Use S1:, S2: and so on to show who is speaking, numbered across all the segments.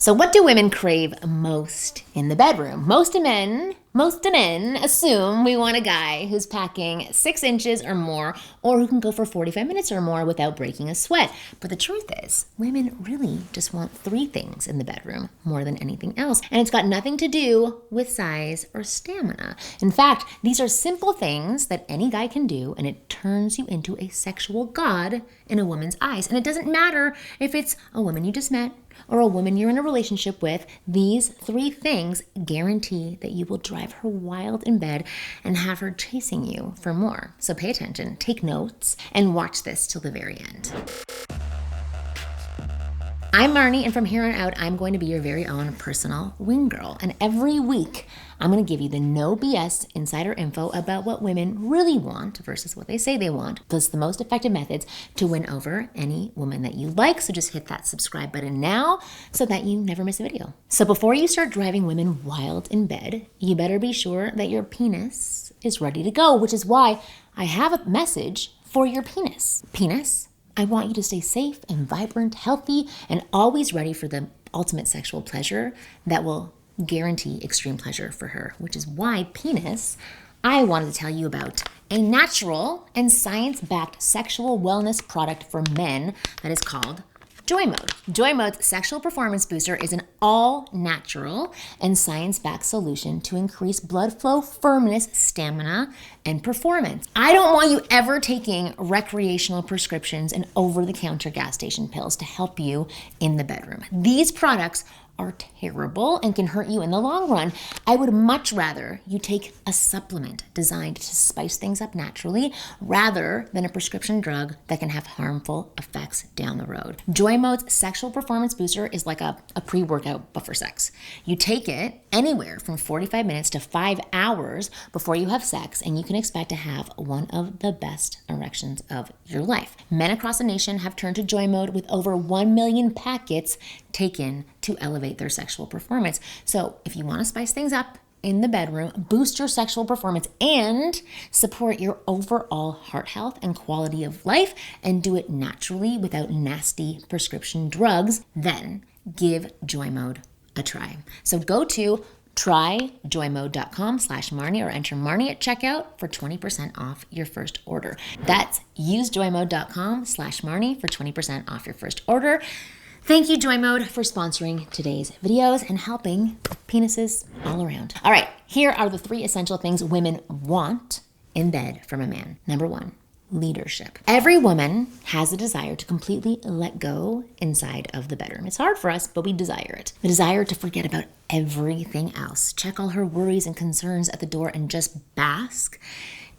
S1: So what do women crave most in the bedroom? Most men assume we want a guy who's packing 6 inches or more, or who can go for 45 minutes or more without breaking a sweat. But the truth is, women really just want 3 things in the bedroom more than anything else. And it's got nothing to do with size or stamina. In fact, these are simple things that any guy can do, and it turns you into a sexual god in a woman's eyes. And it doesn't matter if it's a woman you just met or a woman you're in a relationship with. These 3 things guarantee that you will drive her wild in bed and have her chasing you for more. So pay attention, take notes, and watch this till the very end. I'm Marni, and from here on out, I'm going to be your very own personal wing girl. And every week, I'm going to give you the no BS insider info about what women really want versus what they say they want, plus the most effective methods to win over any woman that you like. So just hit that subscribe button now so that you never miss a video. So before you start driving women wild in bed, you better be sure that your penis is ready to go, which is why I have a message for your penis. Penis, I want you to stay safe and vibrant, healthy, and always ready for the ultimate sexual pleasure that will guarantee extreme pleasure for her, which is why, penis, I wanted to tell you about a natural and science-backed sexual wellness product for men that is called Joy Mode. Joy Mode's sexual performance booster is an all-natural and science-backed solution to increase blood flow, firmness, stamina, and performance. I don't want you ever taking recreational prescriptions and over-the-counter gas station pills to help you in the bedroom. These products are terrible and can hurt you in the long run. I would much rather you take a supplement designed to spice things up naturally rather than a prescription drug that can have harmful effects down the road. Joy Mode's sexual performance booster is like a pre-workout but for sex. You take it anywhere from 45 minutes to 5 hours before you have sex, and you can expect to have one of the best erections of your life. Men across the nation have turned to Joy Mode with over 1 million packets taken to elevate their sexual performance. So if you want to spice things up in the bedroom, boost your sexual performance, and support your overall heart health and quality of life, and do it naturally without nasty prescription drugs, then give Joy Mode a try. So go to tryjoymode.com/Marni or enter Marni at checkout for 20% off your first order. That's usejoymode.com/Marni for 20% off your first order. Thank you, Joy Mode, for sponsoring today's videos and helping penises all around. All right, here are the 3 essential things women want in bed from a man. Number 1, leadership. Every woman has a desire to completely let go inside of the bedroom. It's hard for us, but we desire it. The desire to forget about everything else, check all her worries and concerns at the door, and just bask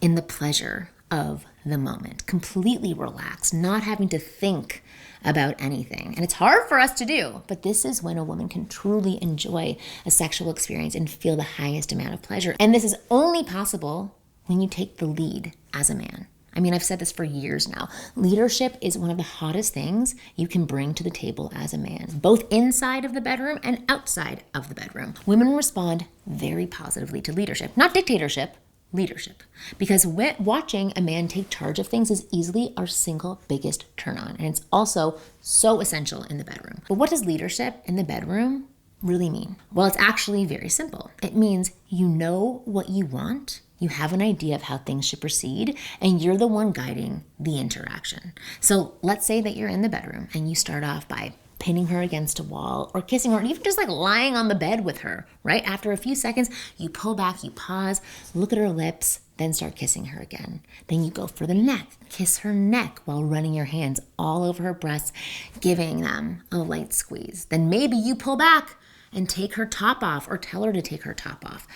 S1: in the pleasure of the moment. Completely relax, not having to think about anything. And it's hard for us to do, but this is when a woman can truly enjoy a sexual experience and feel the highest amount of pleasure. And this is only possible when you take the lead as a man. I mean, I've said this for years now. Leadership is one of the hottest things you can bring to the table as a man, both inside of the bedroom and outside of the bedroom. Women respond very positively to leadership, not dictatorship, leadership. Because watching a man take charge of things is easily our single biggest turn on. And it's also so essential in the bedroom. But what does leadership in the bedroom really mean? Well, it's actually very simple. It means you know what you want, you have an idea of how things should proceed, and you're the one guiding the interaction. So let's say that you're in the bedroom and you start off by pinning her against a wall or kissing her, or even just like lying on the bed with her, right? After a few seconds, you pull back, you pause, look at her lips, then start kissing her again. Then you go for the neck, kiss her neck while running your hands all over her breasts, giving them a light squeeze. Then maybe you pull back and take her top off or tell her to take her top off.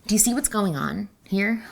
S1: Do you see what's going on here?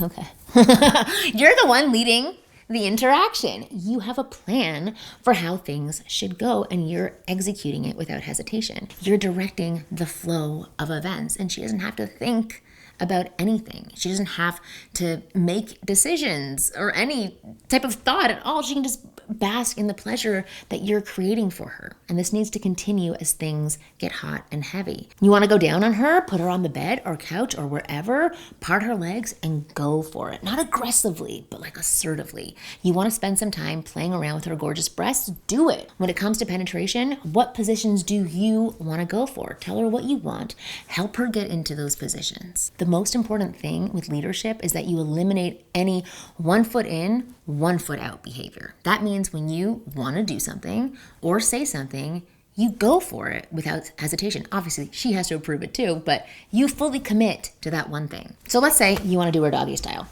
S1: Okay. You're the one leading the interaction. You have a plan for how things should go, and you're executing it without hesitation. You're directing the flow of events, and she doesn't have to think about anything. She doesn't have to make decisions or any type of thought at all. She can just bask in the pleasure that you're creating for her. And this needs to continue as things get hot and heavy. You want to go down on her, put her on the bed or couch or wherever, part her legs and go for it. Not aggressively, but like assertively. You want to spend some time playing around with her gorgeous breasts? Do it. When it comes to penetration, what positions do you want to go for? Tell her what you want. Help her get into those positions. The most important thing with leadership is that you eliminate any 1 foot in, 1 foot out behavior. That means when you want to do something or say something, you go for it without hesitation. Obviously, she has to approve it too, but you fully commit to that one thing. So let's say you want to do her doggy style.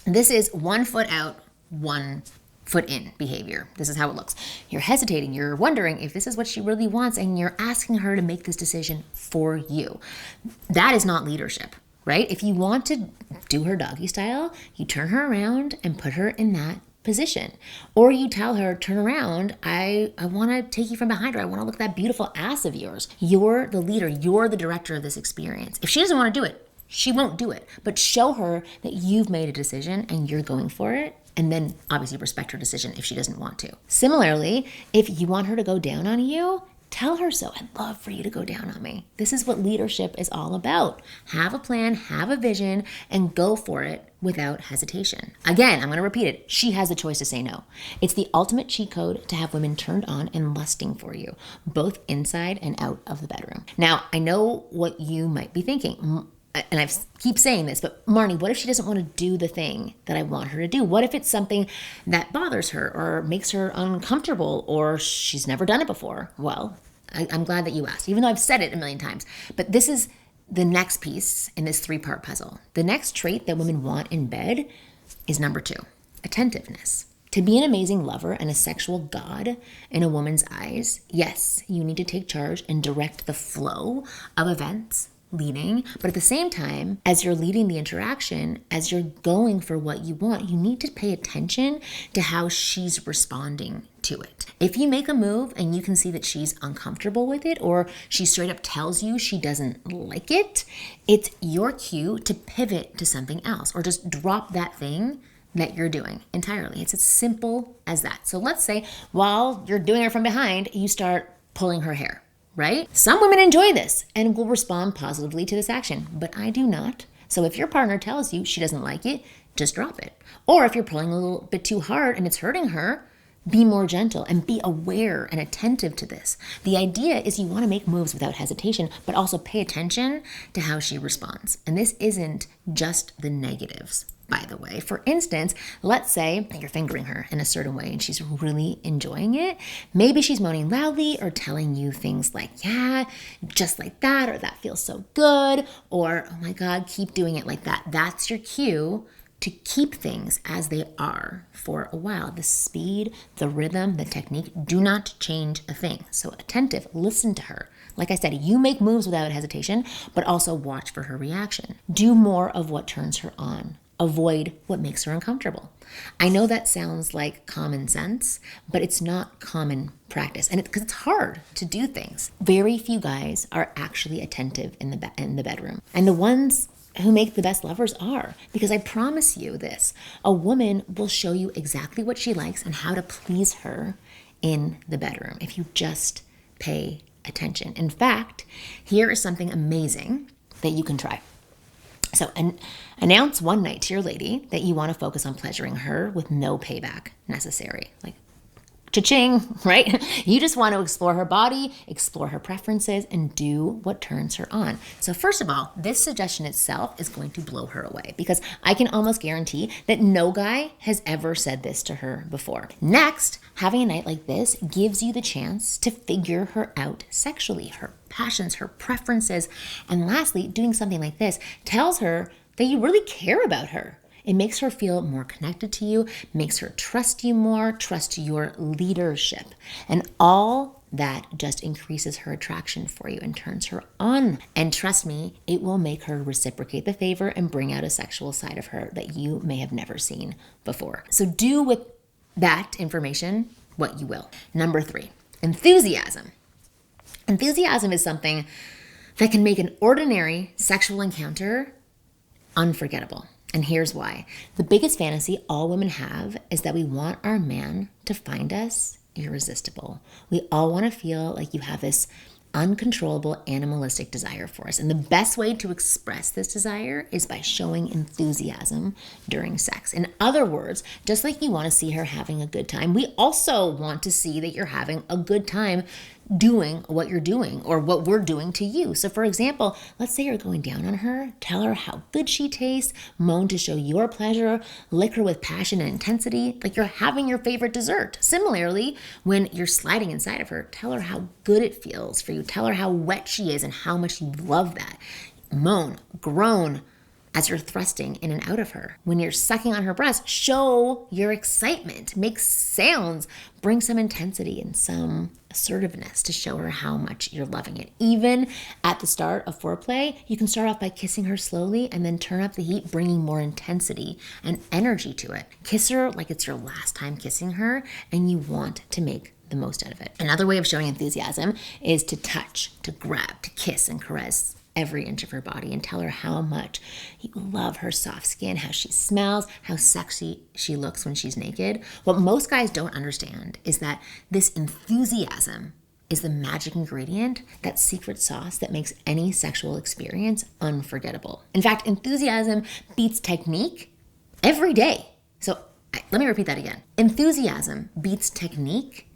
S1: This is 1 foot out, 1 foot in behavior. This is how it looks. You're hesitating. You're wondering if this is what she really wants, and you're asking her to make this decision for you. That is not leadership, right? If you want to do her doggy style, you turn her around and put her in that position. Or you tell her, turn around, I want to take you from behind her. I want to look at that beautiful ass of yours. You're the leader. You're the director of this experience. If she doesn't want to do it, she won't do it. But show her that you've made a decision and you're going for it. And then obviously respect her decision if she doesn't want to. Similarly, if you want her to go down on you, tell her so. I'd love for you to go down on me. This is what leadership is all about. Have a plan, have a vision, and go for it without hesitation. Again, I'm going to repeat it. She has the choice to say no. It's the ultimate cheat code to have women turned on and lusting for you, both inside and out of the bedroom. Now, I know what you might be thinking. And I keep saying this, but Marni, what if she doesn't want to do the thing that I want her to do? What if it's something that bothers her or makes her uncomfortable or she's never done it before? Well, I'm glad that you asked, even though I've said it a million times. But this is the next piece in this 3-part puzzle. The next trait that women want in bed is number 2, attentiveness. To be an amazing lover and a sexual god in a woman's eyes, yes, you need to take charge and direct the flow of events, leading, but at the same time, as you're leading the interaction, as you're going for what you want, you need to pay attention to how she's responding to it. If you make a move and you can see that she's uncomfortable with it, or she straight up tells you she doesn't like it, it's your cue to pivot to something else, or just drop that thing that you're doing entirely. It's as simple as that. So let's say while you're doing her from behind, you start pulling her hair. Right? Some women enjoy this and will respond positively to this action, but I do not. So if your partner tells you she doesn't like it, just drop it. Or if you're pulling a little bit too hard and it's hurting her, be more gentle and be aware and attentive to this. The idea is you want to make moves without hesitation, but also pay attention to how she responds. And this isn't just the negatives, by the way. For instance, let's say you're fingering her in a certain way and she's really enjoying it. Maybe she's moaning loudly or telling you things like, yeah, just like that, or that feels so good, or oh my God, keep doing it like that. That's your cue to keep things as they are for a while. The speed, the rhythm, the technique do not change a thing. So attentive, listen to her. Like I said, you make moves without hesitation, but also watch for her reaction. Do more of what turns her on. Avoid what makes her uncomfortable. I know that sounds like common sense, but it's not common practice, and because it's hard to do things. Very few guys are actually attentive in the bedroom, and the ones who make the best lovers are, because I promise you this: a woman will show you exactly what she likes and how to please her in the bedroom if you just pay attention. In fact, here is something amazing that you can try. So announce one night to your lady that you want to focus on pleasuring her with no payback necessary. Like, cha-ching, right? You just want to explore her body, explore her preferences, and do what turns her on. So first of all, this suggestion itself is going to blow her away, because I can almost guarantee that no guy has ever said this to her before. Next, having a night like this gives you the chance to figure her out sexually, her passions, her preferences. And lastly, doing something like this tells her that you really care about her. It makes her feel more connected to you, makes her trust you more, trust your leadership. And all that just increases her attraction for you and turns her on. And trust me, it will make her reciprocate the favor and bring out a sexual side of her that you may have never seen before. So do with that information what you will. Number 3, enthusiasm. Enthusiasm is something that can make an ordinary sexual encounter unforgettable. And here's why. The biggest fantasy all women have is that we want our man to find us irresistible. We all want to feel like you have this uncontrollable animalistic desire for us. And the best way to express this desire is by showing enthusiasm during sex. In other words, just like you want to see her having a good time, we also want to see that you're having a good time doing what you're doing or what we're doing to you. So for example, let's say you're going down on her, tell her how good she tastes, moan to show your pleasure, lick her with passion and intensity, like you're having your favorite dessert. Similarly, when you're sliding inside of her, tell her how good it feels for you. Tell her how wet she is and how much you love that. Moan, groan, as you're thrusting in and out of her. When you're sucking on her breast, show your excitement. Make sounds. Bring some intensity and some assertiveness to show her how much you're loving it. Even at the start of foreplay, you can start off by kissing her slowly and then turn up the heat, bringing more intensity and energy to it. Kiss her like it's your last time kissing her and you want to make the most out of it. Another way of showing enthusiasm is to touch, to grab, to kiss and caress every inch of her body and tell her how much you love her soft skin, how she smells, how sexy she looks when she's naked. What most guys don't understand is that this enthusiasm is the magic ingredient, that secret sauce that makes any sexual experience unforgettable. In fact, enthusiasm beats technique every day. So let me repeat that again. Enthusiasm beats technique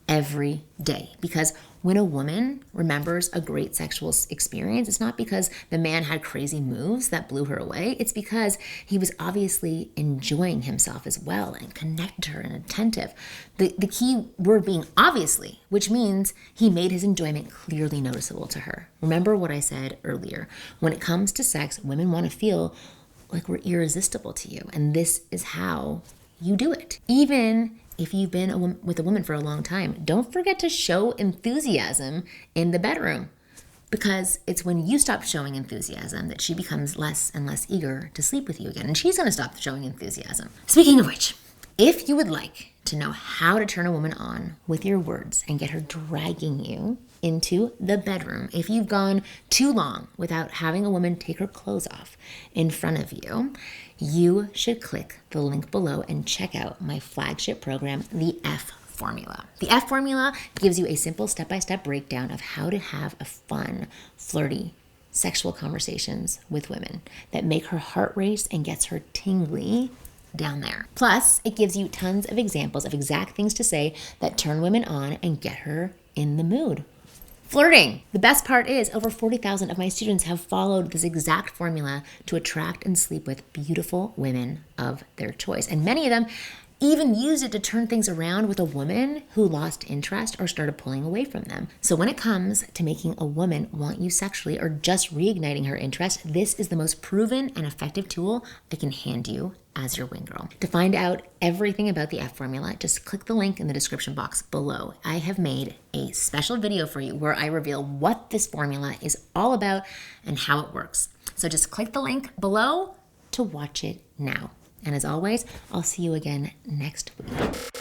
S1: every day, because when a woman remembers a great sexual experience, it's not because the man had crazy moves that blew her away. It's because he was obviously enjoying himself as well and connected to her and attentive. The key word being obviously, which means he made his enjoyment clearly noticeable to her. Remember what I said earlier. When it comes to sex, women want to feel like we're irresistible to you. And this is how you do it. Even if you've been with a woman for a long time, don't forget to show enthusiasm in the bedroom, because it's when you stop showing enthusiasm that she becomes less and less eager to sleep with you again, and she's going to stop showing enthusiasm. Speaking of which, if you would like to know how to turn a woman on with your words and get her dragging you into the bedroom, if you've gone too long without having a woman take her clothes off in front of you, you should click the link below and check out my flagship program, the F Formula. The F Formula gives you a simple step-by-step breakdown of how to have a fun, flirty, sexual conversations with women that make her heart race and gets her tingly down there. Plus, it gives you tons of examples of exact things to say that turn women on and get her in the mood. Flirting. The best part is over 40,000 of my students have followed this exact formula to attract and sleep with beautiful women of their choice. And many of them even used it to turn things around with a woman who lost interest or started pulling away from them. So when it comes to making a woman want you sexually or just reigniting her interest, this is the most proven and effective tool I can hand you as your wing girl. To find out everything about the F Formula, just click the link in the description box below. I have made a special video for you where I reveal what this formula is all about and how it works. So just click the link below to watch it now. And as always, I'll see you again next week.